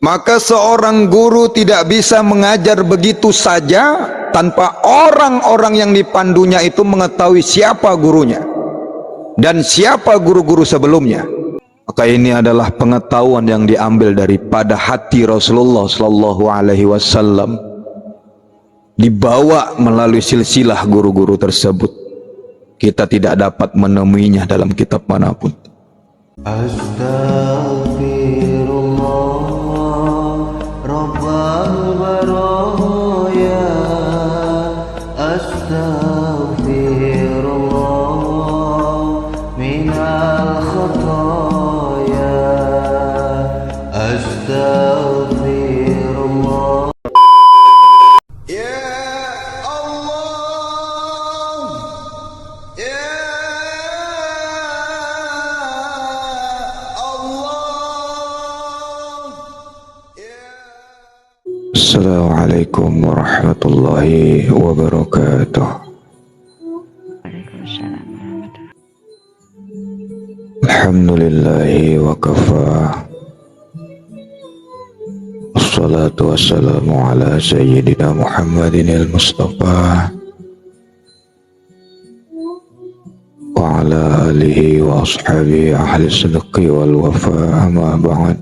Maka seorang guru tidak bisa mengajar begitu saja tanpa orang-orang yang dipandunya itu mengetahui siapa gurunya dan siapa guru-guru sebelumnya. Maka ini adalah pengetahuan yang diambil daripada hati Rasulullah Sallallahu Alaihi Wasallam, dibawa melalui silsilah guru-guru tersebut. Kita tidak dapat menemuinya dalam kitab manapun. Astaghfirullah Rabbal baraya, astaghfirullah minal khataya, astaghfirullah. Ya Allah, ya Assalamualaikum warahmatullahi wabarakatuh. Waalaikumsalam warahmatullahi. Alhamdulillahi wa kafa. Wassalatu wassalamu ala sayyidina Muhammadin al-Mustafa wa ala alihi wa ashabihi ahli sidqi wal wafa, amma ba'd.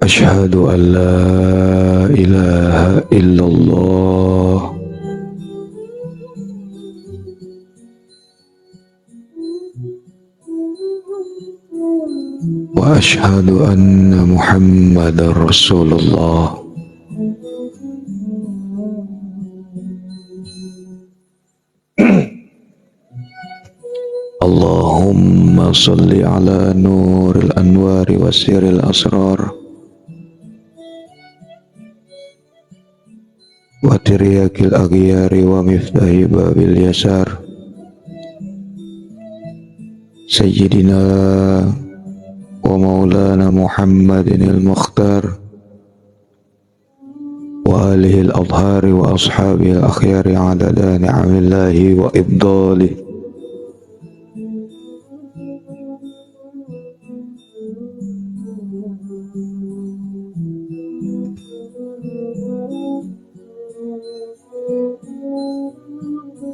Asyhadu an la ilaha illallah wa asyhadu anna Muhammadar Rasulullah. Allahumma salli ala nuril anwari wa siril asrar wa tiryakil aghyari wa miftahi babil yasar Sayyidina wa maulana Muhammadin al-Mukhtar wa alihi al-adhari wa ashabihi al-akhyari adada ni'amillahi wa ibdalih.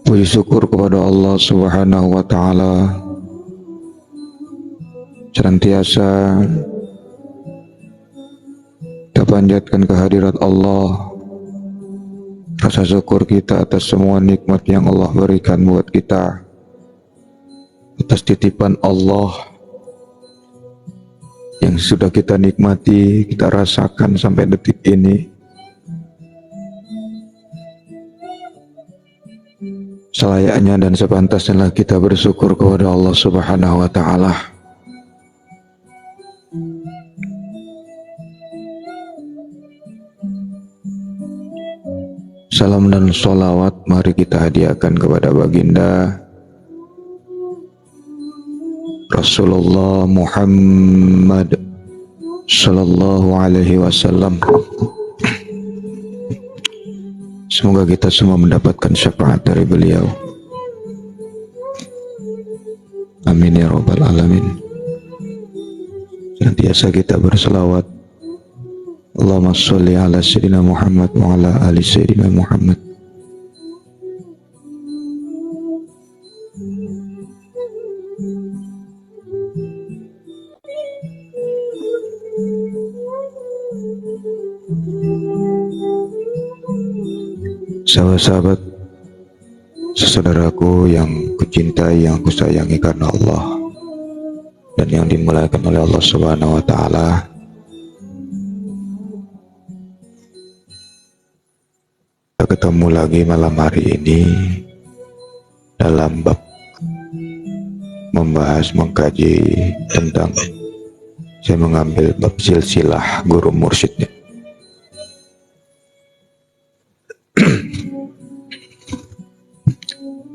Puji syukur kepada Allah Subhanahu wa Ta'ala, senantiasa kita panjatkan kehadirat Allah. Rasa syukur kita atas semua nikmat yang Allah berikan buat kita, atas titipan Allah yang sudah kita nikmati, kita rasakan sampai detik ini. Selayaknya dan sepantasnya kita bersyukur kepada Allah Subhanahu wa Ta'ala. Salam dan sholawat mari kita hadiahkan kepada baginda Rasulullah Muhammad Sallallahu Alaihi Wasallam. Semoga kita semua mendapatkan syafaat dari beliau. Amin ya rabbal alamin. Senantiasa kita berselawat, Allahumma sholli ala sayyidina Muhammad wa ala ali sayyidina Muhammad. Sahabat-sahabat, saudaraku yang kucintai, yang kusayangi karena Allah dan yang dimuliakan oleh Allah Subhanahu wa Ta'ala, kita ketemu lagi malam hari ini dalam bab membahas, mengkaji tentang, saya mengambil bab silsilah guru mursyidnya.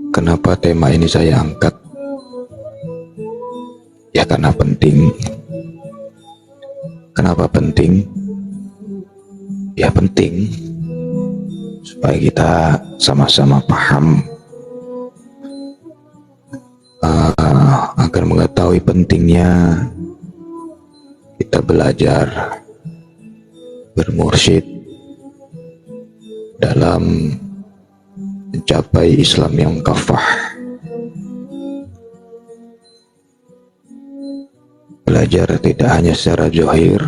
Kenapa tema ini saya angkat? Ya karena penting. Kenapa penting? Ya penting supaya kita sama-sama paham agar agar mengetahui pentingnya kita belajar bermursyid dalam mencapai Islam yang kafah. Belajar tidak hanya secara zahir,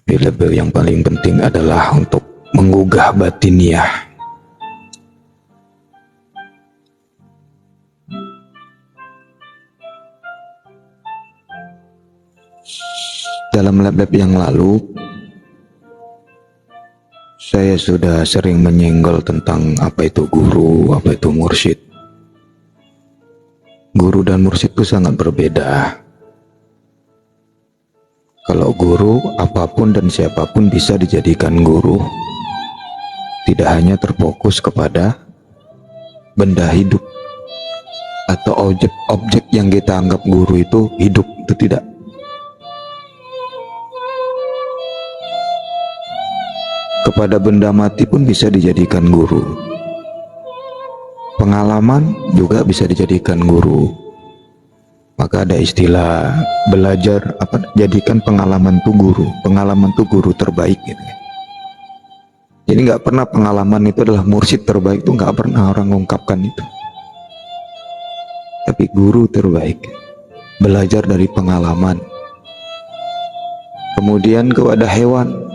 tapi lebih yang paling penting adalah untuk menggugah batiniah. Dalam lab-lab yang lalu, saya sudah sering menyenggol tentang apa itu guru, apa itu mursyid. Guru dan mursyid itu sangat berbeda. Kalau guru, apapun dan siapapun bisa dijadikan guru. Tidak hanya terfokus kepada benda hidup atau objek-objek yang kita anggap guru itu hidup, itu tidak. Kepada benda mati pun bisa dijadikan guru. Pengalaman juga bisa dijadikan guru. Maka ada istilah belajar jadikan pengalaman itu guru. Pengalaman itu guru terbaik gitu. Jadi nggak pernah pengalaman itu adalah mursyid terbaik, itu nggak pernah orang mengungkapkan itu. Tapi guru terbaik, belajar dari pengalaman. Kemudian kepada hewan,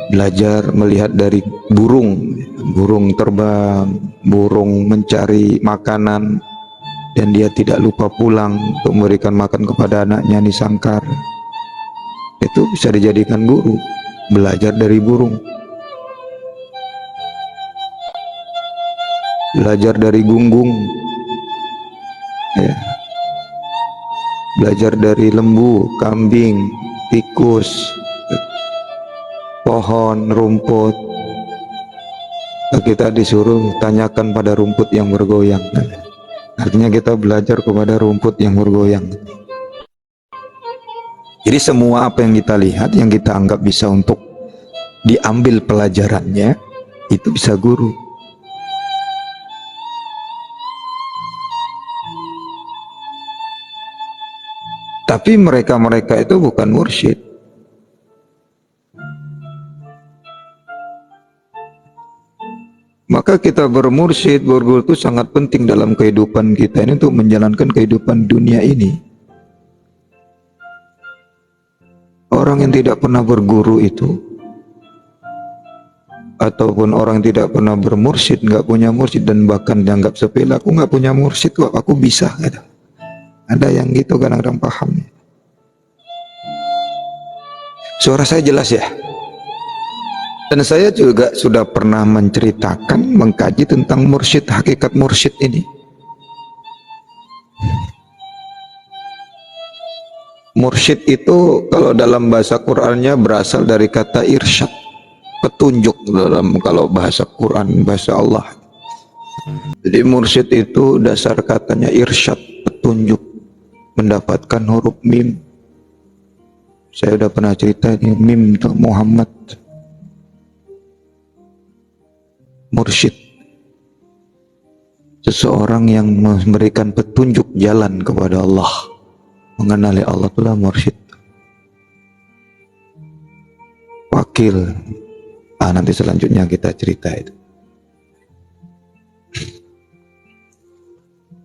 belajar melihat dari burung terbang, burung mencari makanan dan dia tidak lupa pulang untuk memberikan makan kepada anaknya nisangkar. Itu bisa dijadikan guru, belajar dari burung. Belajar dari gunggung, ya. Belajar dari lembu, kambing, tikus, pohon, rumput. Kita disuruh tanyakan pada rumput yang bergoyang. Artinya kita belajar kepada rumput yang bergoyang. Jadi semua apa yang kita lihat, yang kita anggap bisa untuk diambil pelajarannya, itu bisa guru. Tapi mereka-mereka itu bukan mursyid. Maka kita bermursyid, berguru itu sangat penting dalam kehidupan kita ini untuk menjalankan kehidupan dunia ini. Orang yang tidak pernah berguru itu, ataupun orang yang tidak pernah bermursyid, nggak punya mursyid dan bahkan dianggap sepele, aku nggak punya mursyid kok, aku bisa. Gitu. Ada yang gitu kadang-kadang paham. Suara saya jelas ya? Dan saya juga sudah pernah menceritakan, mengkaji tentang mursyid, hakikat mursyid ini. Mursyid itu kalau dalam bahasa Qur'annya berasal dari kata irsyad, petunjuk dalam kalau bahasa Qur'an, bahasa Allah. Jadi mursyid itu dasar katanya irsyad, petunjuk, mendapatkan huruf mim. Saya udah pernah cerita ini, mim itu Muhammad. Mursyid, seseorang yang memberikan petunjuk jalan kepada Allah, mengenali Allah, itulah mursyid. Wakil, nanti selanjutnya kita cerita itu.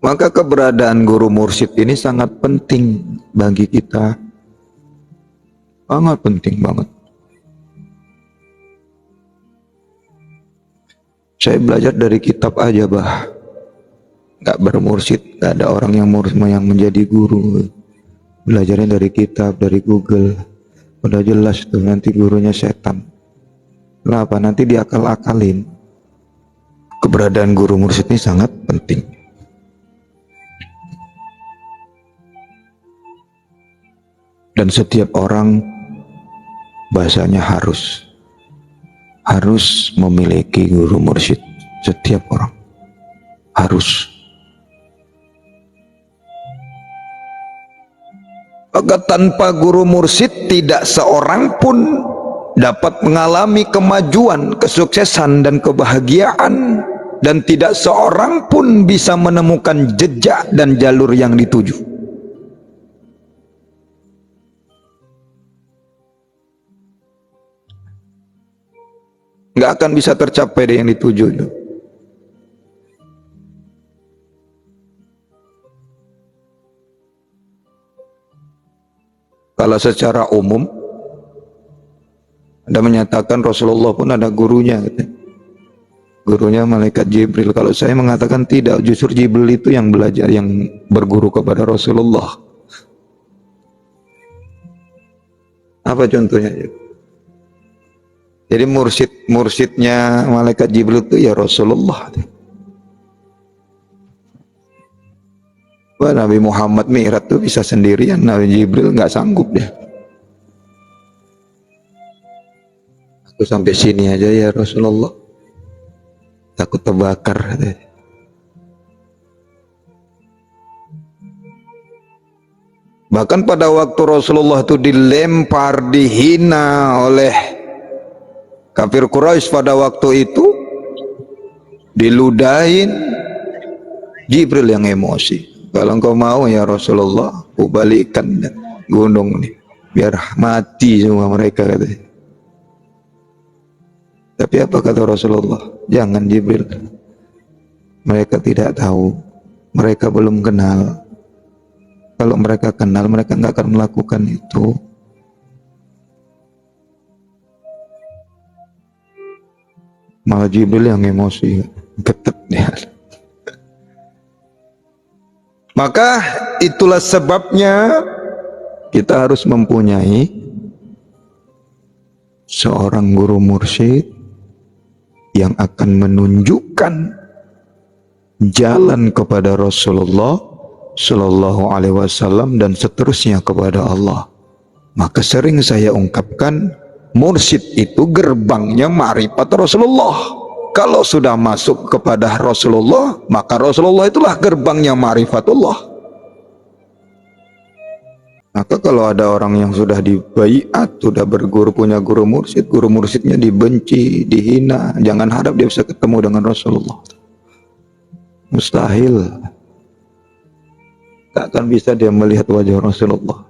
Maka keberadaan guru mursyid ini sangat penting bagi kita, sangat penting banget. Saya belajar dari kitab aja, nggak bermursyid, nggak ada orang yang menjadi guru. Belajarnya dari kitab, dari Google, udah jelas tuh nanti gurunya setan. Kenapa? Nanti diakal-akalin. Keberadaan guru mursyid ini sangat penting. Dan setiap orang bahasanya harus memiliki guru mursyid. Setiap orang harus. Maka tanpa guru mursyid tidak seorang pun dapat mengalami kemajuan, kesuksesan dan kebahagiaan dan tidak seorang pun bisa menemukan jejak dan jalur yang dituju. Nggak akan bisa tercapai yang dituju itu. Kalau secara umum Anda menyatakan Rasulullah pun ada gurunya, gitu. Gurunya malaikat Jibril. Kalau saya mengatakan tidak, justru Jibril itu yang belajar, yang berguru kepada Rasulullah. Apa contohnya? Jadi mursyidnya malaikat Jibril itu ya Rasulullah. Wah, Nabi Muhammad Mi'raj itu bisa sendirian, Nabi Jibril nggak sanggup dia. Aku sampai sini aja ya Rasulullah, takut terbakar. Bahkan pada waktu Rasulullah itu dilempar, dihina oleh kafir Quraisy pada waktu itu, diludahin, Jibril yang emosi. Kalau engkau mau ya Rasulullah, aku balikkan gunung nih, biar mati semua mereka, katanya. Tapi apa kata Rasulullah? Jangan Jibril, mereka tidak tahu, mereka belum kenal. Kalau mereka kenal, mereka nggak akan melakukan itu. Malah Jibril yang emosi, getet dia. Maka itulah sebabnya kita harus mempunyai seorang guru mursyid yang akan menunjukkan jalan kepada Rasulullah Shallallahu Alaihi Wasallam dan seterusnya kepada Allah. Maka sering saya ungkapkan, mursyid itu gerbangnya ma'rifat Rasulullah. Kalau sudah masuk kepada Rasulullah, maka Rasulullah itulah gerbangnya ma'rifatullah. Maka kalau ada orang yang sudah dibaiat, sudah berguru, punya guru mursyidnya dibenci, dihina, jangan harap dia bisa ketemu dengan Rasulullah. Mustahil. Tak akan bisa dia melihat wajah Rasulullah.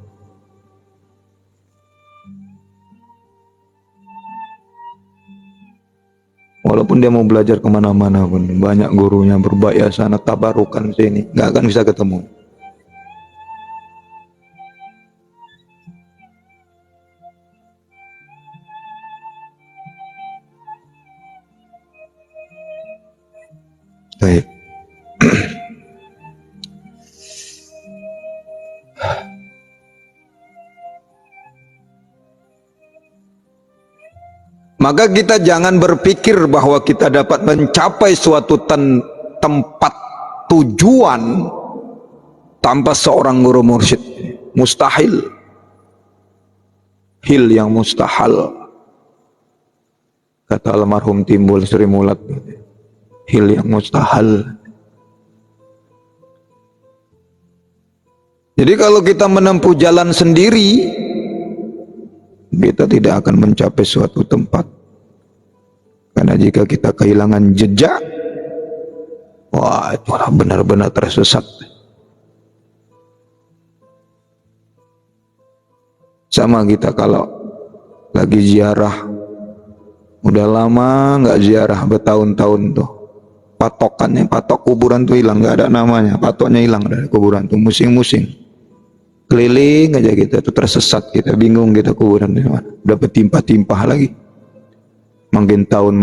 Walaupun dia mau belajar kemana-mana pun, banyak gurunya, berbayar sana, tabarukan sini, nggak akan bisa ketemu. Baik. Maka kita jangan berpikir bahwa kita dapat mencapai suatu tempat tujuan tanpa seorang guru mursyid. Mustahil. Hil yang mustahil. Kata almarhum Timbul Sri Mulat. Hil yang mustahil. Jadi kalau kita menempuh jalan sendiri, kita tidak akan mencapai suatu tempat. Karena jika kita kehilangan jejak, wah, itu benar-benar tersesat. Sama kita kalau lagi ziarah, udah lama nggak ziarah, bertahun-tahun tuh, patok kuburan tuh hilang, nggak ada namanya, patoknya hilang dari kuburan tuh, musing-musing. Keliling aja kita tuh tersesat, kita bingung kita kuburan di mana. Udah bertimpah-timpah lagi. Makin tahun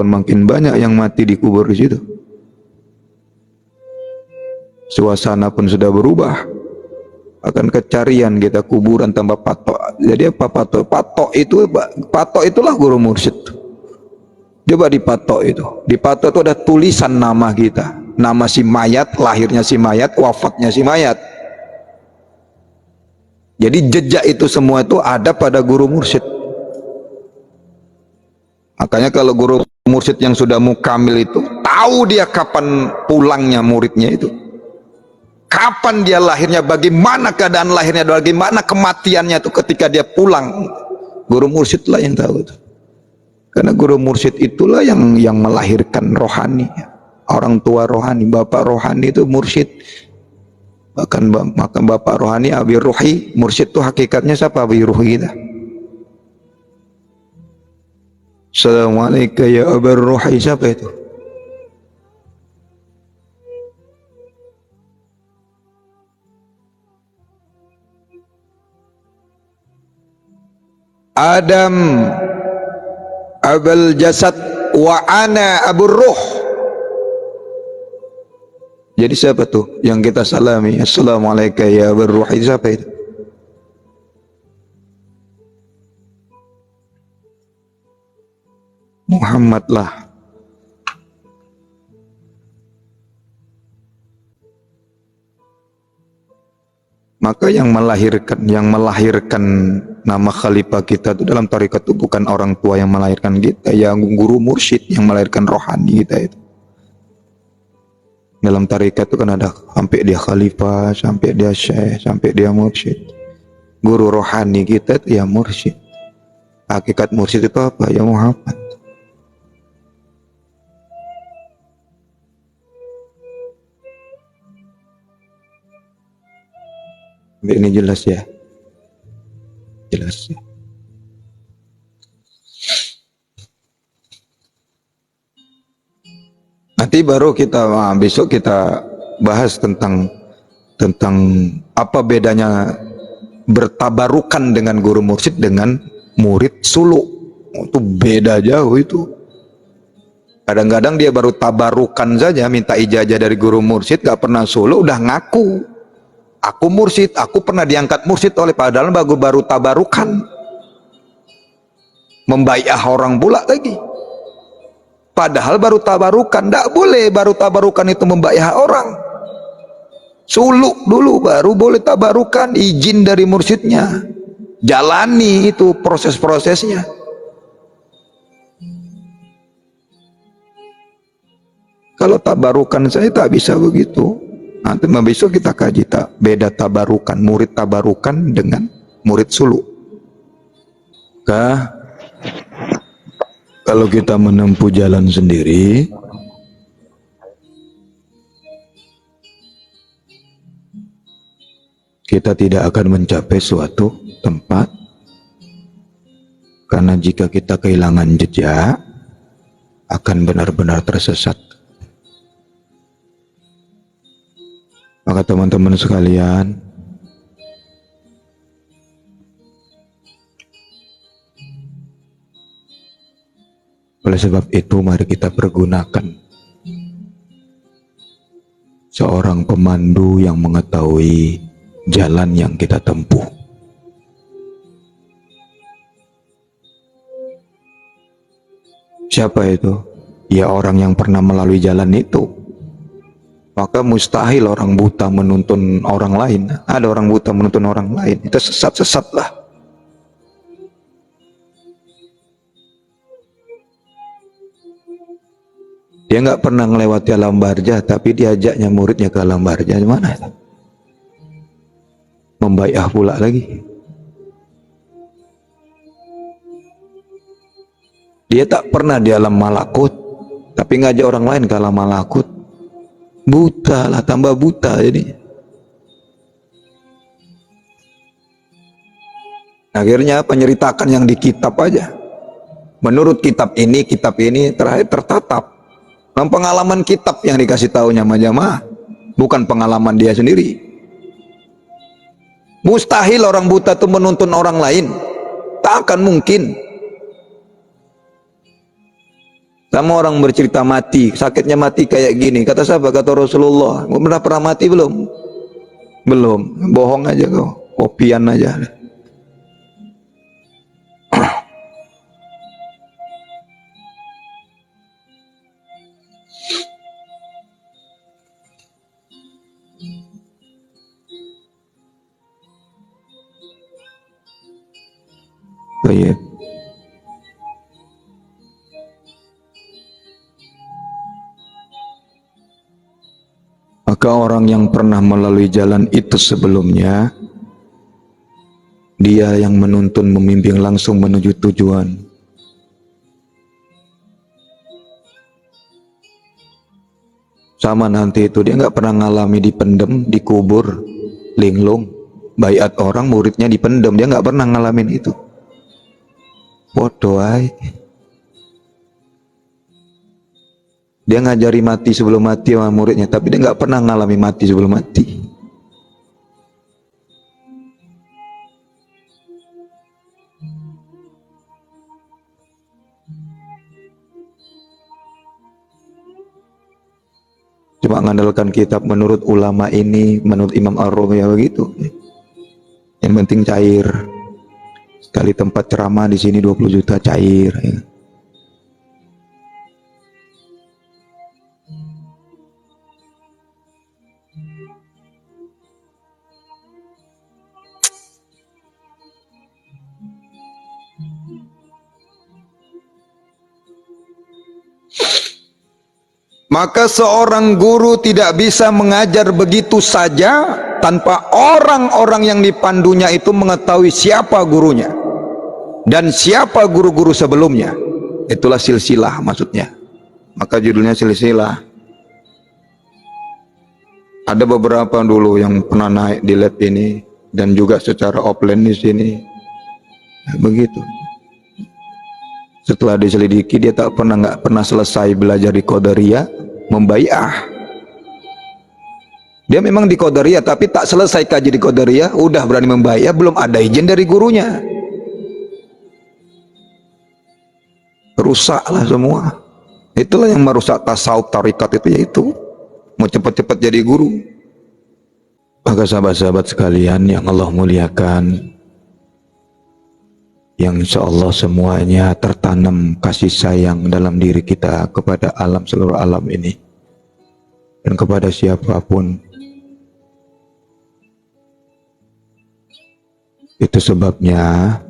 makin banyak yang mati di kubur di situ. Suasana pun sudah berubah. Akan kecarian kita kuburan tanpa patok. Jadi apa patok? Patok itulah guru mursyid. Coba dipatok itu. Di patok itu ada tulisan nama kita. Nama si mayat, lahirnya si mayat, wafatnya si mayat. Jadi jejak itu semua itu ada pada guru mursyid. Makanya kalau guru mursyid yang sudah mukamil itu tahu dia kapan pulangnya muridnya itu, kapan dia lahirnya, bagaimana keadaan lahirnya, bagaimana kematiannya itu ketika dia pulang. Guru mursyid lah yang tahu itu. Karena guru mursyid itulah yang melahirkan rohani. orang tua rohani, bapak rohani itu mursyid. Bahkan maka bapak rohani Abi Ruhi, mursyid itu hakikatnya siapa? Abi Ruhi kita. Assalamualaikum ya Abi Ruhi, siapa itu? Adam Abul Jasad wa ana Abur Ruh. Jadi siapa tuh yang kita salami? Assalamualaikum ya Abur Ruh, siapa itu? Muhammad lah. Maka yang melahirkan nama khalifah kita itu dalam tarekat itu bukan orang tua yang melahirkan kita, yang guru mursyid yang melahirkan rohani kita itu. Dalam tarekat itu kan ada sampai dia khalifah, sampai dia syekh, sampai dia mursyid. Guru rohani kita itu ya mursyid. Hakikat mursyid itu apa? Ya Muhammad. Ini jelas ya? Jelas ya? Nanti baru besok kita bahas tentang apa bedanya bertabarukan dengan guru mursyid dengan murid suluk. Itu beda jauh itu. Kadang-kadang dia baru tabarukan saja, minta ijazah dari guru mursyid, gak pernah suluk, udah ngaku. Aku mursyid, aku pernah diangkat mursyid oleh, padahal baru tabarukan. Membaiah orang pula lagi. Padahal baru tabarukan, tidak boleh baru tabarukan itu membaiah orang. Suluk dulu baru boleh tabarukan, izin dari mursyidnya. Jalani itu proses-prosesnya. Kalau tabarukan saya tak bisa begitu. Nanti besok kita kaji beda tabarukan, murid tabarukan dengan murid suluk. Kalau kita menempuh jalan sendiri, kita tidak akan mencapai suatu tempat, karena jika kita kehilangan jejak, akan benar-benar tersesat. Maka teman-teman sekalian, oleh sebab itu mari kita pergunakan seorang pemandu yang mengetahui jalan yang kita tempuh. Siapa itu? Ya orang yang pernah melalui jalan itu. Maka mustahil orang buta menuntun orang lain. Ada orang buta menuntun orang lain, itu sesat-sesatlah. Dia nggak pernah melewati alam barjah, tapi diajaknya muridnya ke alam barjah. Gimana itu? Membaiah pula lagi. Dia tak pernah di alam malakut, tapi ngajak orang lain ke alam malakut. Buta lah, tambah buta jadi. Akhirnya penyeritakan yang di kitab aja. Menurut kitab ini terakhir tertatap. Dalam pengalaman kitab yang dikasih tahunya jamaah, bukan pengalaman dia sendiri. Mustahil orang buta itu menuntun orang lain. Tak akan mungkin. Sama orang bercerita mati, sakitnya mati kayak gini. Kata siapa? Kata Rasulullah. Pernah mati belum? Belum. Bohong aja kau. Kopian aja. Baik. Maka orang yang pernah melalui jalan itu sebelumnya, dia yang menuntun, membimbing langsung menuju tujuan. sama nanti itu dia nggak pernah ngalami dipendem, dikubur, linglung, baiat orang muridnya dipendem, dia nggak pernah ngalamin itu. Bodoh ay. Dia ngajari mati sebelum mati sama muridnya, tapi dia nggak pernah ngalami mati sebelum mati. Cuma mengandalkan kitab menurut ulama ini, menurut Imam Ar-Razi ya begitu. Yang penting cair. Sekali tempat ceramah di sini 20 juta cair. Ya. Maka seorang guru tidak bisa mengajar begitu saja tanpa orang-orang yang dipandunya itu mengetahui siapa gurunya dan siapa guru-guru sebelumnya. Itulah silsilah maksudnya. Maka judulnya silsilah. Ada beberapa dulu yang pernah naik di lab ini dan juga secara offline di sini. Ya, begitu. Setelah diselidiki dia nggak pernah selesai belajar di Qadariyah, membai'ah. Dia memang di Qadariyah tapi tak selesai kaji di Qadariyah, udah berani membai'ah, belum ada izin dari gurunya. Rusaklah semua. Itulah yang merusak tasawuf tarikat itu, yaitu mau cepat-cepat jadi guru. Maka sahabat-sahabat sekalian yang Allah muliakan, yang insya Allah semuanya tertanam kasih sayang dalam diri kita kepada alam, seluruh alam ini dan kepada siapapun. Itu sebabnya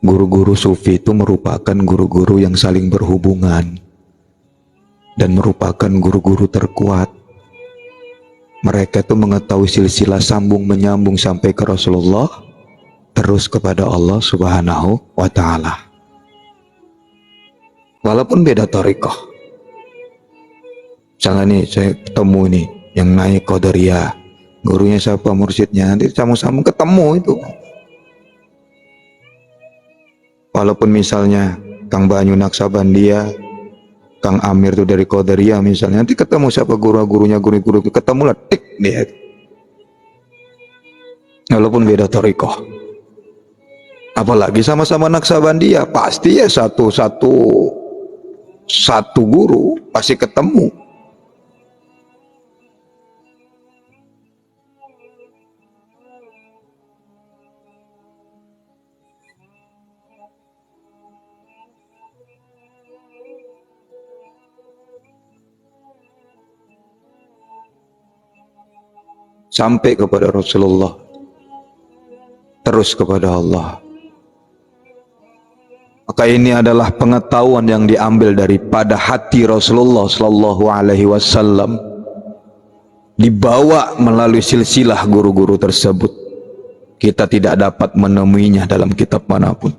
guru-guru sufi itu merupakan guru-guru yang saling berhubungan dan merupakan guru-guru terkuat. Mereka itu mengetahui silsilah sambung menyambung sampai ke Rasulullah, terus kepada Allah Subhanahu wa ta'ala. Walaupun beda thariqah. Misalnya nih saya ketemu nih yang naik Qadariyah, gurunya siapa, mursyidnya, nanti sama-sama ketemu itu. Walaupun misalnya Kang Banyu Naksabandia, Kang Amir itu dari Qadariyah misalnya, nanti ketemu siapa guru-gurunya, guru-guru ketemu lah, tik dia. Walaupun beda thariqah. Apalagi sama-sama Naksabandia, pasti ya satu guru pasti ketemu. Sampai kepada Rasulullah, terus kepada Allah. Maka ini adalah pengetahuan yang diambil daripada hati Rasulullah Sallallahu Alaihi Wasallam, dibawa melalui silsilah guru-guru tersebut. Kita tidak dapat menemuinya dalam kitab manapun.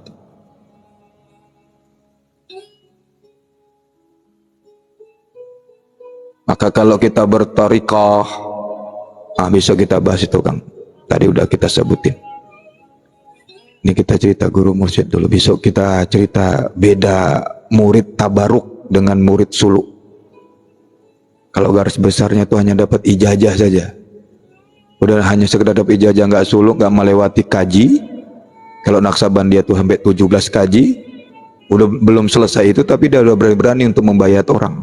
Maka kalau kita berthariqah, besok kita bahas itu Kang. Tadi udah kita sebutin. Ini kita cerita guru mursyid dulu. Besok kita cerita beda murid tabaruk dengan murid suluk. Kalau garis besarnya itu hanya dapat ijazah saja. Udah hanya sekedar dapat ijazah, nggak suluk, nggak melewati kaji. Kalau Naksabandia tuh sampai 17 kaji, udah belum selesai itu, tapi dia udah berani untuk membayat orang.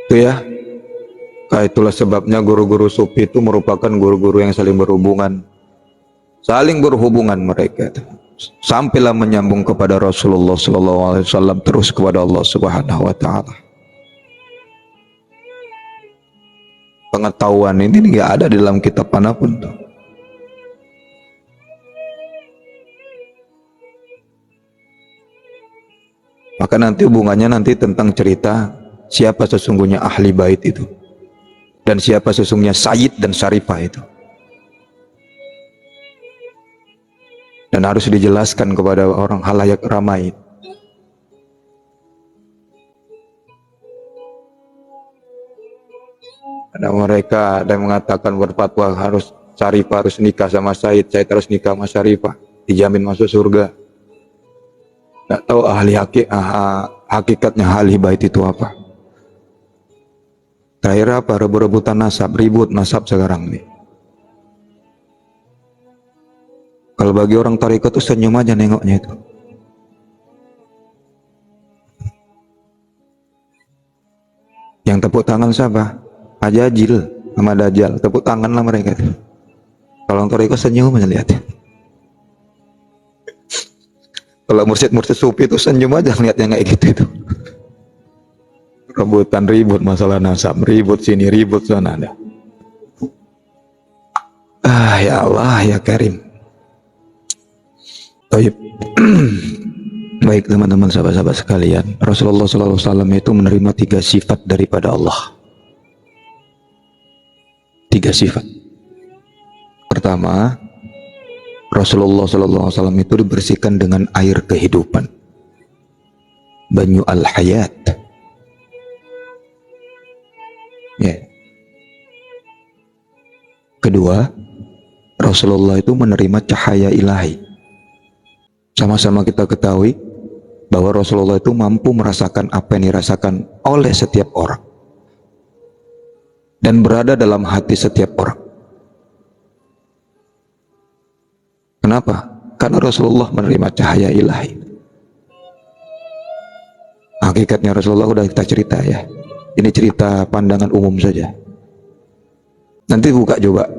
Itu ya. Itulah sebabnya guru-guru sufi itu merupakan guru-guru yang saling berhubungan. Saling berhubungan mereka. Sampailah menyambung kepada Rasulullah SAW, terus kepada Allah Subhanahu wa ta'ala. Pengetahuan ini nggak ada di dalam kitab manapun. Maka nanti hubungannya nanti tentang cerita siapa sesungguhnya ahli bait itu. Dan siapa sesungguhnya Sayyid dan Syarifah itu. Dan harus dijelaskan kepada orang halayak ramai. Ada mereka ada yang mengatakan berfatwa harus Syarifah harus nikah sama Said harus nikah sama Syarifah, dijamin masuk surga. Nggak tahu hakikatnya ahli bait itu apa. Terakhir apa? Rebut-rebutan nasab, ribut nasab sekarang nih. Kalau bagi orang tarekat itu senyum aja nengoknya itu. Yang tepuk tangan siapa? Ajajil sama Dajjal, tepuk tangan lah mereka itu. Kalau orang tarekat senyum aja lihat. Kalau mursyid-mursyid sufi itu senyum aja lihat yang kayak gitu itu. Rebutan ribut masalah nasab, ribut sini, ribut sana ada. Ya Allah, ya Karim. Baik, baik teman-teman sahabat-sahabat sekalian, Rasulullah SAW itu menerima 3 sifat daripada Allah. 3 sifat. Pertama, Rasulullah SAW itu dibersihkan dengan air kehidupan, banyu al-hayat. Ya. Kedua, Rasulullah itu menerima cahaya ilahi. Sama-sama kita ketahui bahwa Rasulullah itu mampu merasakan apa yang dirasakan oleh setiap orang dan berada dalam hati setiap orang. Kenapa? Karena Rasulullah menerima cahaya ilahi. Hakikatnya Rasulullah udah kita cerita ya. Ini cerita pandangan umum saja. Nanti buka coba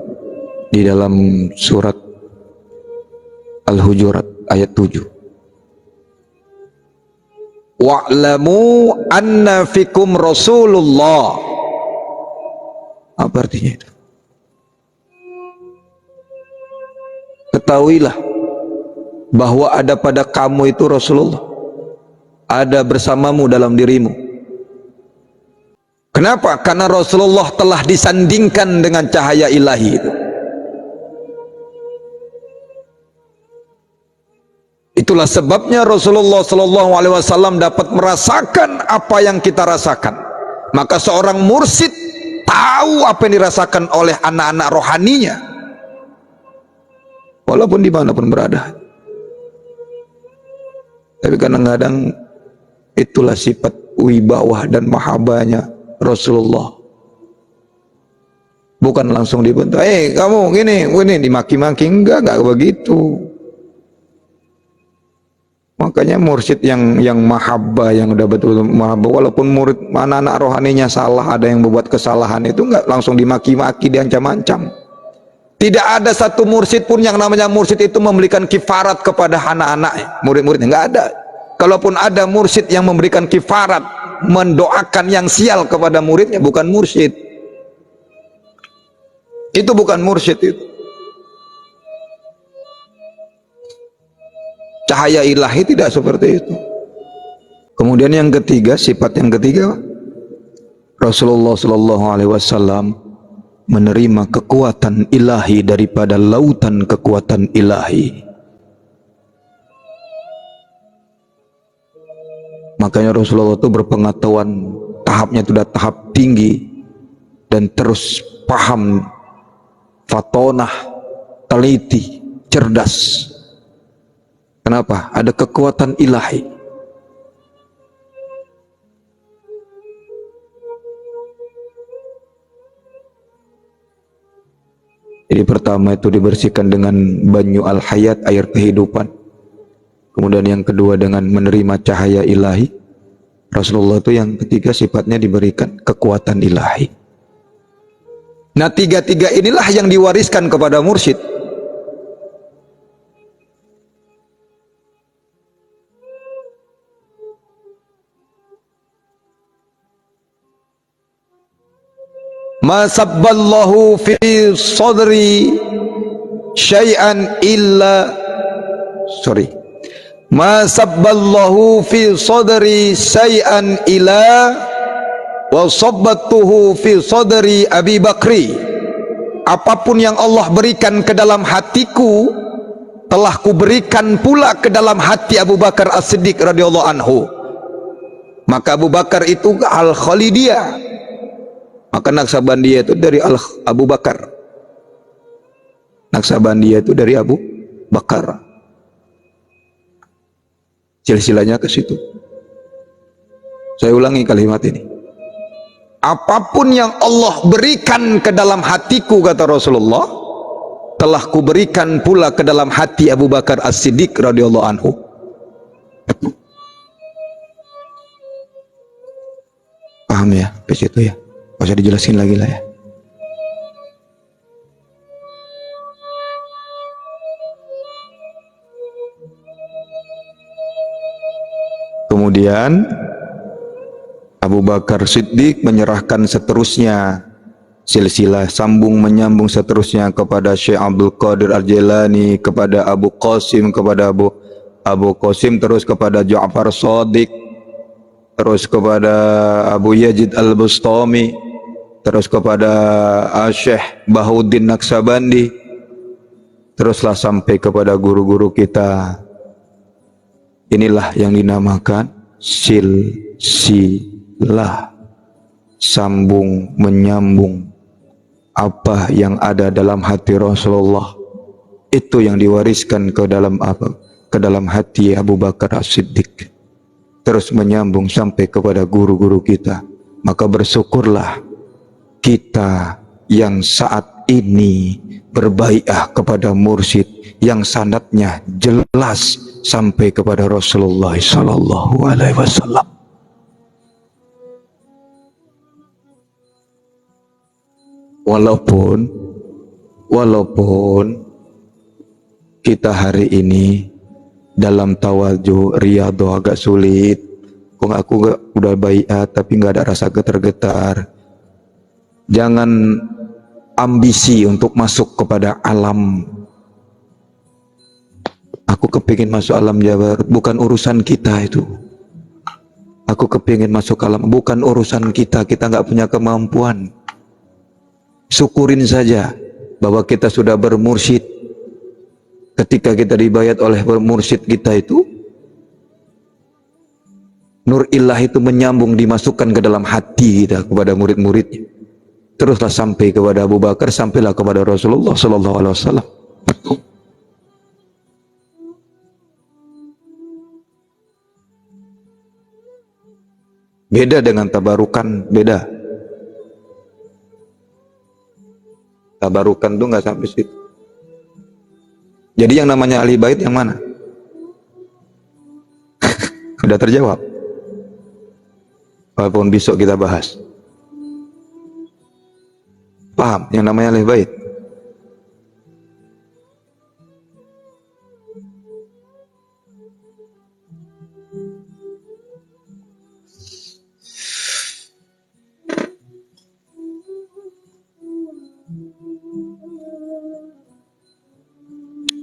di dalam surat Al-Hujurat ayat 7. Wa'lamu anna fikum Rasulullah. Apa artinya itu? Ketahuilah bahwa ada pada kamu itu Rasulullah, ada bersamamu dalam dirimu. Kenapa? Karena Rasulullah telah disandingkan dengan cahaya ilahi itu. Itulah sebabnya Rasulullah SAW dapat merasakan apa yang kita rasakan. Maka seorang mursyid tahu apa yang dirasakan oleh anak-anak rohaninya, walaupun dimanapun berada. Tapi kadang-kadang itulah sifat wibawah dan mahabbahnya Rasulullah. Bukan langsung dibentak, kamu gini, dimaki-maki. Enggak begitu. Makanya mursyid yang mahabbah, yang udah betul-betul mahabbah, walaupun murid anak-anak rohaninya salah, ada yang membuat kesalahan, itu enggak langsung dimaki-maki, diancam-ancam. Tidak ada satu mursyid pun yang namanya mursyid itu memberikan kifarat kepada anak-anak murid-muridnya, enggak ada. Kalaupun ada mursyid yang memberikan kifarat, mendoakan yang sial kepada muridnya, bukan mursyid. Itu bukan mursyid itu. Cahaya ilahi tidak seperti itu. Kemudian yang ketiga, sifat yang ketiga, Rasulullah SAW menerima kekuatan ilahi daripada lautan kekuatan ilahi. Makanya Rasulullah itu berpengetahuan, tahapnya itu sudah tahap tinggi dan terus paham, fatonah, teliti, cerdas. Kenapa? Ada kekuatan ilahi. Jadi pertama itu dibersihkan dengan banyu al-hayat, air kehidupan. Kemudian yang kedua dengan menerima cahaya ilahi. Rasulullah itu yang ketiga sifatnya diberikan kekuatan ilahi. Nah, tiga-tiga inilah yang diwariskan kepada mursyid. Ma sabballahu fi sadri syai'an illa Ma sabballahu fi sadri syai'an illa wa sabbattuhu fi sadri Abi Bakri. Apapun yang Allah berikan ke dalam hatiku, telah kuberikan pula ke dalam hati Abu Bakar As-Siddiq radhiyallahu anhu. Maka Abu Bakar itu Al-Khalidiyah, Maka Naksabandiyah itu dari Abu Bakar. Naksabandiyah itu dari Abu Bakar. Silsilahnya ke situ. Saya ulangi kalimat ini. Apapun yang Allah berikan ke dalam hatiku, kata Rasulullah, telah kuberikan pula ke dalam hati Abu Bakar As-Siddiq radhiyallahu anhu. Paham ya? Ke situ ya. Gak usah dijelasin lagi lah ya. Kemudian Abu Bakar Siddiq menyerahkan seterusnya, silsilah sambung menyambung seterusnya kepada Syekh Abdul Qadir Al-Jailani, kepada Abu Qasim, kepada Abu Qasim, terus kepada Ja'far Shadiq, terus kepada Abu Yazid Al-Bustami, terus kepada Syekh Bahuddin Naksabandi, teruslah sampai kepada guru-guru kita. Inilah yang dinamakan silsilah, sambung menyambung. Apa yang ada dalam hati Rasulullah itu yang diwariskan ke dalam apa? Ke dalam hati Abu Bakar As-Siddiq, terus menyambung sampai kepada guru-guru kita. Maka bersyukurlah kita yang saat ini berbaiat kepada mursyid yang sanadnya jelas sampai kepada Rasulullah sallallahu alaihi wasallam. Walaupun kita hari ini dalam tawadhu riyadhah agak sulit. Kok aku gak udah baiat tapi nggak ada rasa getar-getar. Jangan ambisi untuk masuk kepada alam. Aku kepingin masuk alam Jabarut, bukan urusan kita itu. Aku kepingin masuk alam, bukan urusan kita. Kita nggak punya kemampuan. Syukurin saja bahwa kita sudah bermursyid. Ketika kita dibayat oleh bermursyid kita itu, nur ilah itu menyambung, dimasukkan ke dalam hati kita kepada murid-muridnya. Teruslah sampai kepada Abu Bakar, sampailah kepada Rasulullah sallallahu alaihi wasallam. Beda dengan tabarukan, beda. Tabarukan tuh nggak sampai situ. Jadi yang namanya ahli bait yang mana? Sudah terjawab. Walaupun besok kita bahas. Paham yang namanya ahli bait?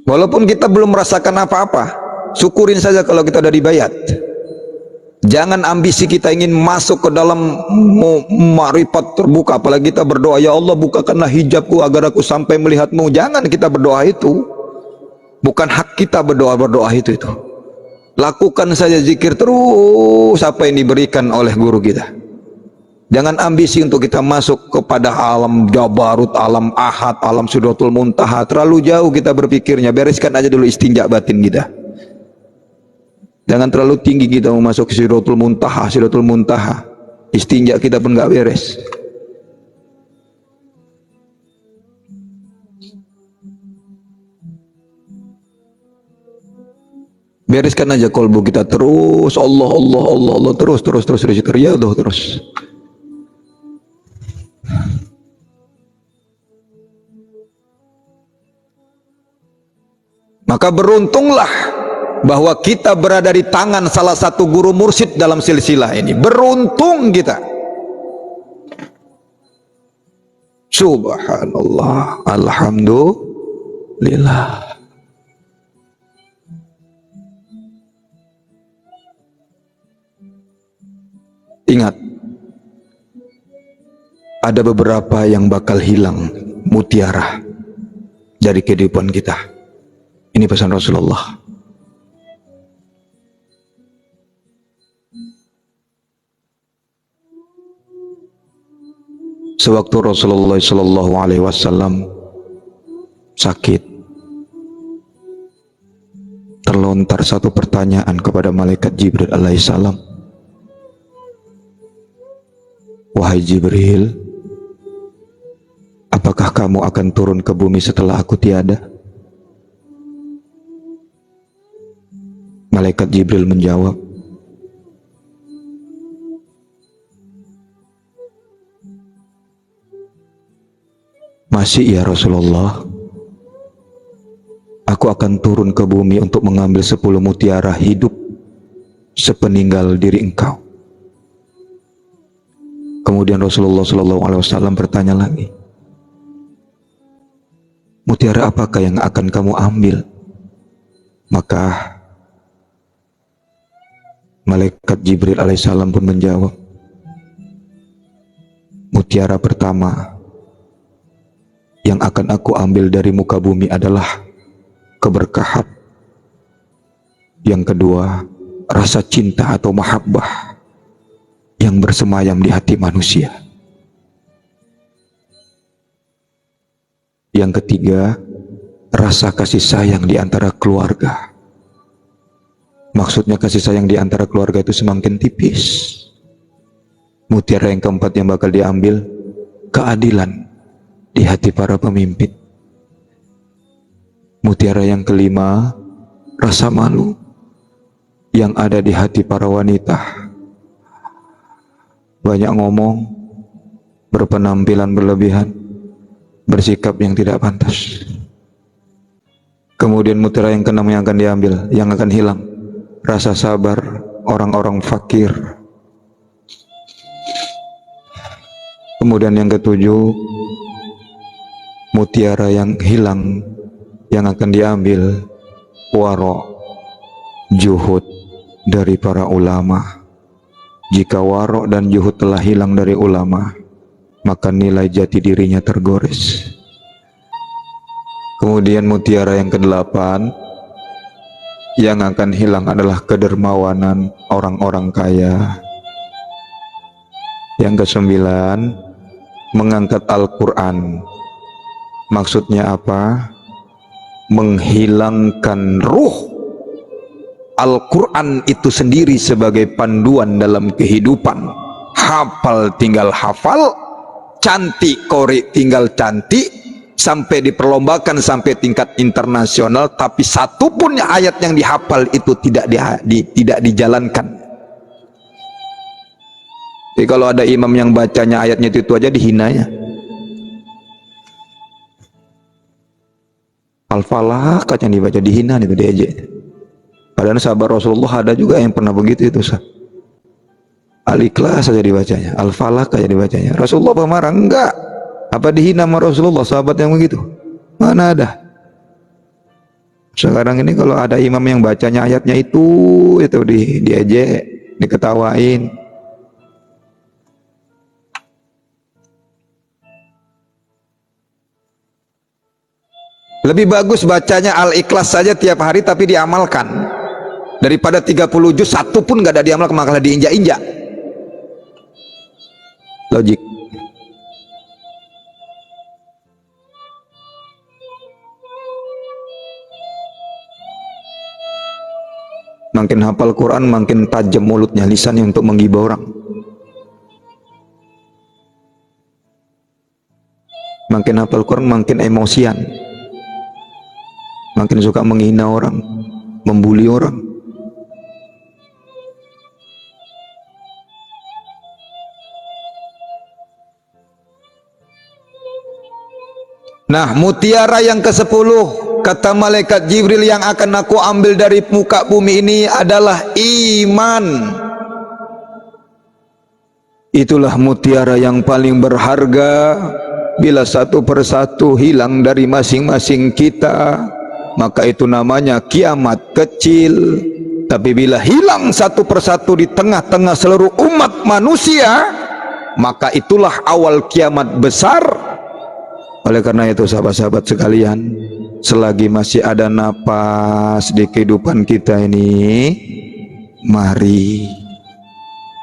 Walaupun kita belum merasakan apa-apa, syukurin saja kalau kita udah dibayat. Jangan ambisi kita ingin masuk ke dalam ma'rifat terbuka. Apalagi kita berdoa, ya Allah bukakanlah hijabku agar aku sampai melihatmu. Jangan kita berdoa itu. Bukan hak kita berdoa itu. Lakukan saja zikir terus apa yang diberikan oleh guru kita. Jangan ambisi untuk kita masuk kepada alam Jabarut, alam Ahad, alam Sidratul Muntaha. Terlalu jauh kita berpikirnya. Bereskan aja dulu istinja batin kita. Jangan terlalu tinggi kita mau masuk ke Sidratul Muntaha. Sidratul Muntaha, istinja kita pun gak beres. Bereskan aja kolbu kita terus. Allah terus riyadhah terus. Maka beruntunglah bahwa kita berada di tangan salah satu guru mursyid dalam silsilah ini. Beruntung kita. Subhanallah, alhamdulillah. Ingat, ada beberapa yang bakal hilang mutiara dari kehidupan kita. Ini pesan Rasulullah. Sewaktu Rasulullah Shallallahu Alaihi Wasallam sakit, terlontar satu pertanyaan kepada malaikat Jibril alaihissalam. Wahai Jibril, apakah kamu akan turun ke bumi setelah aku tiada? Malaikat Jibril menjawab, masih ya Rasulullah, aku akan turun ke bumi untuk mengambil 10 mutiara hidup sepeninggal diri engkau. Kemudian Rasulullah SAW bertanya lagi, mutiara apakah yang akan kamu ambil? Maka malaikat Jibril alaihissalam pun menjawab, mutiara pertama yang akan aku ambil dari muka bumi adalah keberkahan. Yang kedua, rasa cinta atau mahabbah yang bersemayam di hati manusia. Yang ketiga, rasa kasih sayang di antara keluarga. Maksudnya kasih sayang di antara keluarga itu semakin tipis. Mutiara yang keempat yang bakal diambil, keadilan di hati para pemimpin. Mutiara yang kelima, rasa malu yang ada di hati para wanita. Banyak ngomong, berpenampilan berlebihan, bersikap yang tidak pantas. Kemudian mutiara yang keenam yang akan diambil, yang akan hilang, rasa sabar orang-orang fakir. Kemudian yang ketujuh, mutiara yang hilang yang akan diambil, waro, juhud dari para ulama. Jika waro dan juhud telah hilang dari ulama, maka nilai jati dirinya tergores. Kemudian mutiara yang kedelapan yang akan hilang adalah kedermawanan orang-orang kaya. Yang kesembilan, mengangkat Al-Quran. Maksudnya apa? Menghilangkan ruh Al-Quran itu sendiri sebagai panduan dalam kehidupan. Hafal tinggal hafal, cantik kori tinggal cantik, sampai diperlombakan sampai tingkat internasional, tapi satupun ayat yang dihafal itu tidak dijalankan. Jadi kalau ada imam yang bacanya ayatnya itu aja dihinanya. Al-Falah yang dibaca dihina itu diejek. Padahal sahabat Rasulullah ada juga yang pernah begitu itu sah. Al-Ikhlas saja dibacanya, Al-Falah saja dibacanya. Rasulullah pemarah? Enggak. Apa dihina sama Rasulullah sahabat yang begitu? Mana ada. Sekarang ini kalau ada imam yang bacanya ayatnya itu diejek, diketawain. Lebih bagus bacanya Al-Ikhlas saja tiap hari tapi diamalkan, daripada 30 juz satu pun gak ada diamalkan, malah diinjak-injak. Logik. Makin hafal Quran makin tajam mulutnya, lisannya untuk menggibah orang. Makin hafal Quran makin emosian, makin suka menghina orang, membuli orang. Nah, mutiara yang ke-10 kata malaikat Jibril yang akan aku ambil dari muka bumi ini adalah iman. Itulah mutiara yang paling berharga. Bila satu persatu hilang dari masing-masing kita, maka itu namanya kiamat kecil. Tapi bila hilang satu persatu di tengah-tengah seluruh umat manusia, maka itulah awal kiamat besar. Oleh karena itu sahabat-sahabat sekalian, selagi masih ada napas di kehidupan kita ini, mari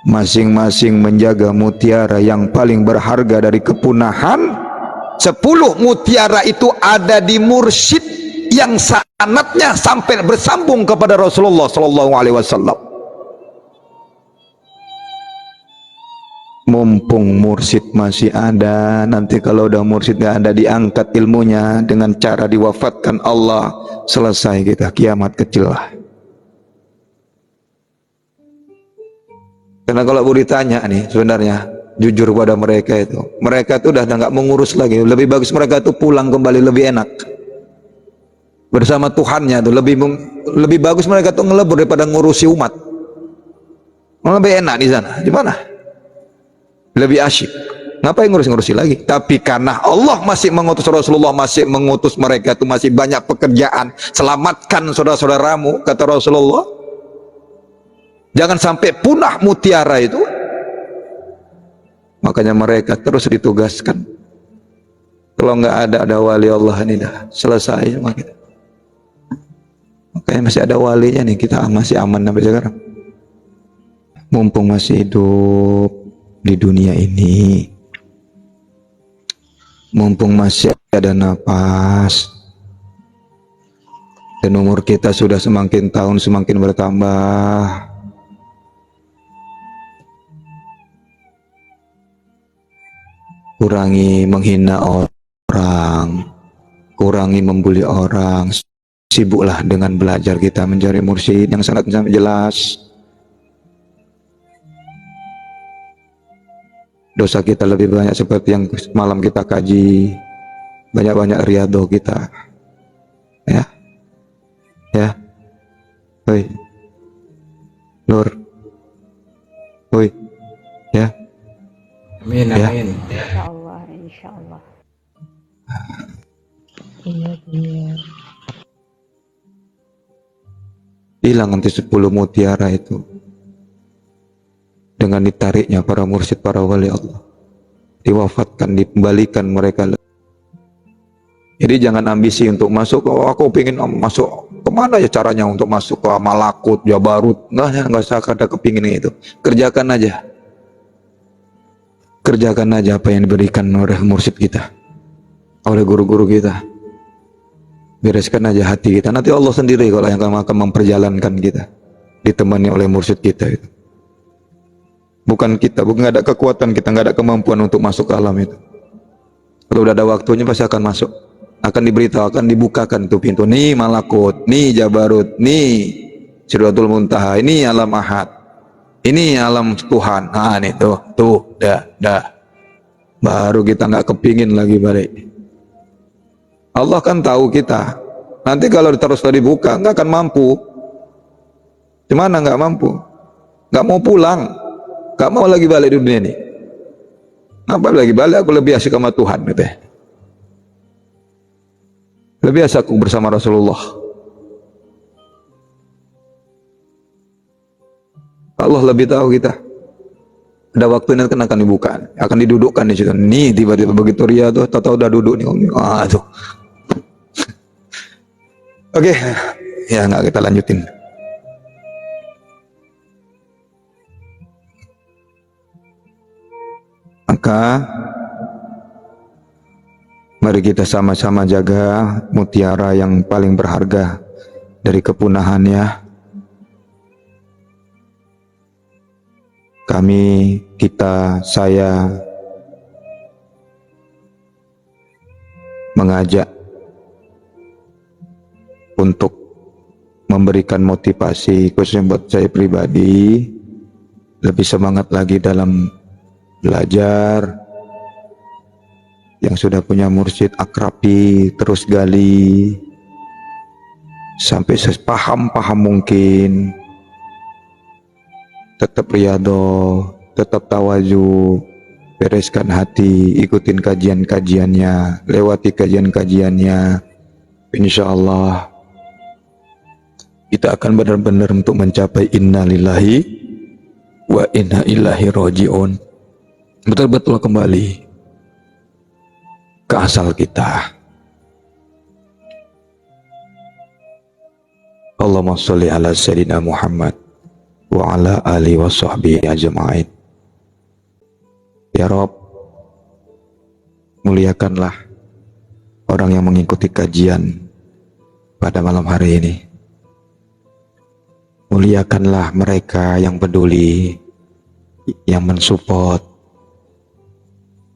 masing-masing menjaga mutiara yang paling berharga dari kepunahan. 10 mutiara itu ada di mursyid yang sanadnya sampai bersambung kepada Rasulullah sallallahu alaihi wasallam. Mumpung mursyid masih ada, nanti kalau udah mursyid nggak ada, diangkat ilmunya dengan cara diwafatkan Allah, selesai kita, kiamat kecil lah. Karena kalau boleh ditanya nih, sebenarnya jujur pada mereka itu udah nggak mengurus lagi. Lebih bagus mereka itu pulang kembali, lebih enak bersama Tuhannya tuh. Lebih bagus mereka tuh ngelebur daripada ngurusi umat. Lebih enak di sana. Di mana? Lebih asyik. Ngapain ngurusi lagi? Tapi karena Allah masih mengutus Rasulullah, masih mengutus mereka itu, masih banyak pekerjaan. Selamatkan saudara-saudaramu, kata Rasulullah. Jangan sampai punah mutiara itu. Makanya mereka terus ditugaskan. Kalau nggak ada wali Allah ini dah selesai sama kita. Makanya masih ada walinya nih, kita masih aman sampai sekarang. Mumpung masih hidup di dunia ini, mumpung masih ada nafas, dan umur kita sudah semakin tahun semakin bertambah, kurangi menghina orang, kurangi membuli orang, sibuklah dengan belajar kita mencari mursyid yang sangat jelas. Dosa kita lebih banyak seperti yang malam kita kaji, banyak-banyak riyadhah kita, ya, hoi, Nur, hoi, ya. Amin, Ya. amin. Insyaallah, insyaallah. Iya. Hilang nanti 10 mutiara itu dengan ditariknya para mursyid, para wali Allah, diwafatkan, dikembalikan mereka. Jadi jangan ambisi untuk masuk. Oh, aku pengen masuk, kemana ya caranya untuk masuk ke Malakut, Jabarut? Nggak usah ada kepingin itu. Kerjakan aja apa yang diberikan oleh mursyid kita, oleh guru-guru kita. Bereskan aja hati kita, nanti Allah sendiri kalau yang akan memperjalankan kita, ditemani oleh mursyid kita itu. Bukan kita, bukan ada kekuatan kita, nggak ada kemampuan untuk masuk ke alam itu. Kalau udah ada waktunya pasti akan masuk, akan diberitahu, akan dibukakan tuh pintu. Nih Malakut, nih Jabarut, nih Sidratul Muntaha, ini alam ahad, ini alam Tuhan. Nah nih tuh, dah. Baru kita nggak kepingin lagi balik. Allah kan tahu kita. Nanti kalau terus dibuka, nggak akan mampu. Gimana nggak mampu? Nggak mau pulang, nggak mau lagi balik di dunia ini. Apa lagi balik? Aku lebih asik sama Tuhan, gitu ya. Lebih asik aku bersama Rasulullah. Allah lebih tahu kita. Ada waktunya kan akan dibuka, akan didudukkan di situ. Nih tiba-tiba begitu ria tuh, tahu udah duduk nih. Tuh. Oke, ya nggak kita lanjutin. Maka mari kita sama-sama jaga mutiara yang paling berharga dari kepunahannya. Saya mengajak untuk memberikan motivasi, khususnya buat saya pribadi, lebih semangat lagi dalam belajar. Yang sudah punya mursyid, akrabi, terus gali sampai sepaham-paham mungkin. Tetap riyadhah, tetap tawazu, bereskan hati, ikutin kajian-kajiannya, lewati kajian-kajiannya. Insya Allah kita akan benar-benar untuk mencapai inna lillahi wa inna ilaihi raji'un. Betul-betul kembali ke asal kita. Allahumma sholli ala sayyidina Muhammad wa ala alihi wa sahbihi ajma'in. Ya Rob, muliakanlah orang yang mengikuti kajian pada malam hari ini. Muliakanlah mereka yang peduli, yang mensupport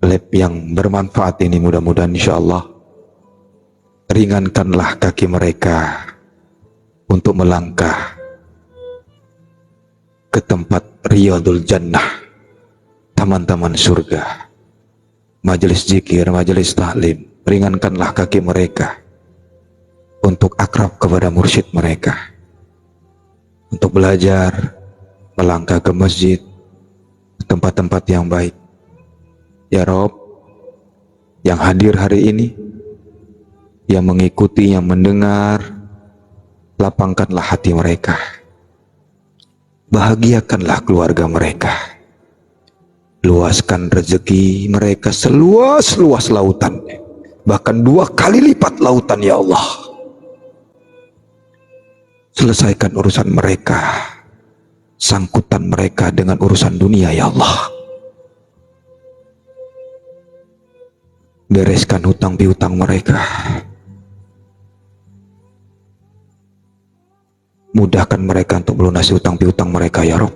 lab yang bermanfaat ini. Mudah-mudahan insyaallah ringankanlah kaki mereka untuk melangkah ke tempat Riyadul Jannah, taman-taman surga, majelis zikir, majelis taklim. Ringankanlah kaki mereka untuk akrab kepada mursyid mereka, untuk belajar, melangkah ke masjid, tempat-tempat yang baik. Ya Rob, yang hadir hari ini, yang mengikuti, yang mendengar, lapangkanlah hati mereka, bahagiakanlah keluarga mereka, luaskan rezeki mereka seluas-luas lautan, bahkan 2 kali lipat lautan ya Allah. Selesaikan urusan mereka, sangkutan mereka dengan urusan dunia ya Allah. Bereskan hutang piutang mereka, mudahkan mereka untuk melunasi hutang piutang mereka ya Rob.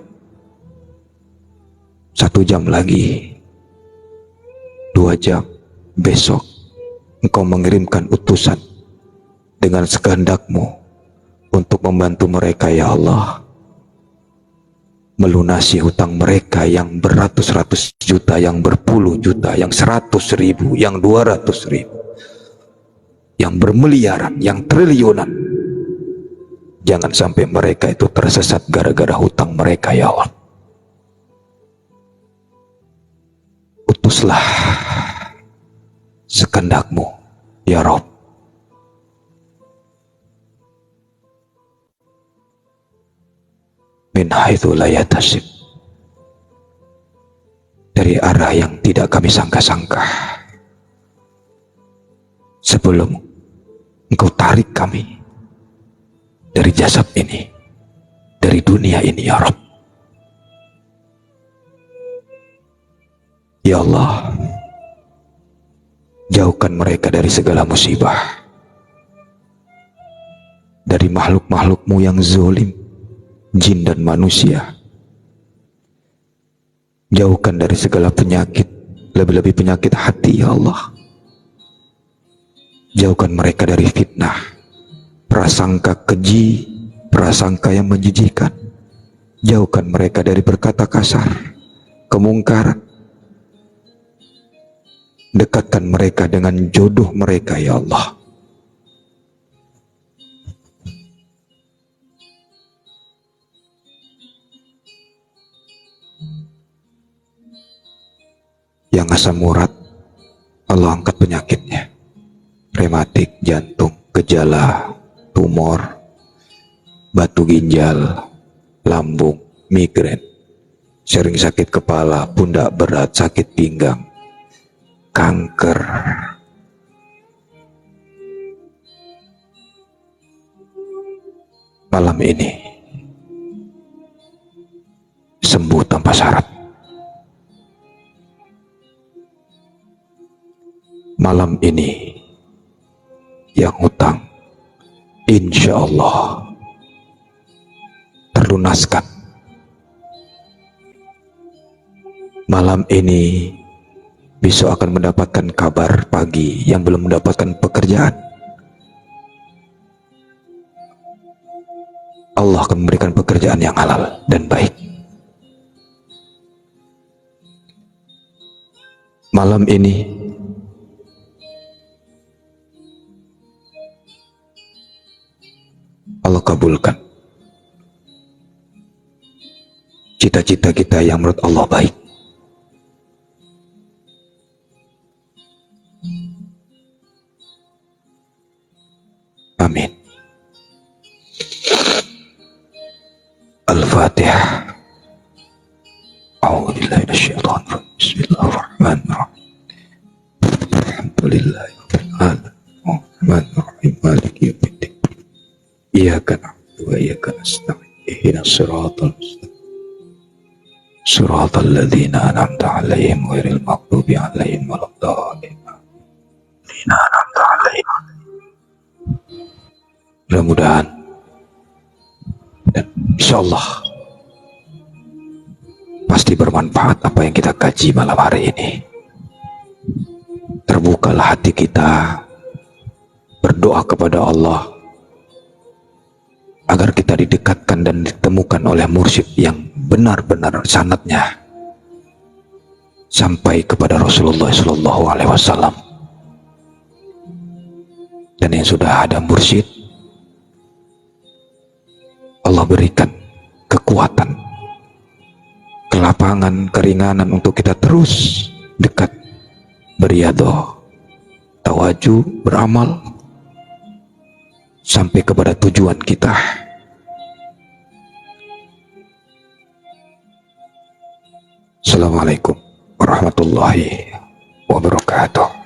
1 jam lagi, 2 jam, besok Engkau mengirimkan utusan dengan sekehendak-Mu untuk membantu mereka ya Allah, melunasi hutang mereka yang beratus-ratus juta, yang berpuluh juta, yang 100.000, yang 200.000, yang bermiliaran, yang triliunan. Jangan sampai mereka itu tersesat gara-gara hutang mereka ya Allah. Utuslah sekehendak-Mu ya Rob. Min haitsu la yatasib, dari arah yang tidak kami sangka-sangka. Sebelum Engkau tarik kami dari jasad ini, dari dunia ini ya Rabb. Ya Allah, jauhkan mereka dari segala musibah, dari makhluk-makhluk-Mu yang zalim, jin dan manusia. Jauhkan dari segala penyakit, lebih-lebih penyakit hati ya Allah. Jauhkan mereka dari fitnah, prasangka keji, prasangka yang menjijikan. Jauhkan mereka dari berkata kasar, kemungkaran. Dekatkan mereka dengan jodoh mereka ya Allah. Yang asam urat, Allah angkat penyakitnya. Rematik, jantung, gejala, tumor, batu ginjal, lambung, migrain, sering sakit kepala, pundak berat, sakit pinggang, kanker. Malam ini sembuh tanpa syarat. Malam ini yang hutang insya Allah terlunaskan. Malam ini besok akan mendapatkan kabar pagi yang belum mendapatkan pekerjaan. Allah akan memberikan pekerjaan yang halal dan baik. Malam ini Allah kabulkan cita-cita kita yang menurut Allah baik. Amin. Al-Fatihah. A'udzubillahi minasyaitonir rajim. Bismillahirrahmanirrahim. Alhamdulillahirabbil alamin. Arrahmanirrahim. Maliki yaumiddin. Iyyaka na'budu wa iyyaka nasta'in. Ihdinas siratal mustaqim. Siratal ladzina an'amta 'alaihim ghairil maghdubi 'alaihim waladdallin. Ladzina an'amta 'alaihim. Mudah-mudahan dan insyaallah pasti bermanfaat apa yang kita kaji malam hari ini. Terbukalah hati kita berdoa kepada Allah agar kita didekatkan dan ditemukan oleh mursyid yang benar-benar sanadnya sampai kepada Rasulullah SAW. Dan yang sudah ada mursyid, Allah berikan kekuatan, kelapangan, keringanan untuk kita terus dekat, beriadah, tawaju, beramal sampai kepada tujuan kita. Assalamualaikum warahmatullahi wabarakatuh.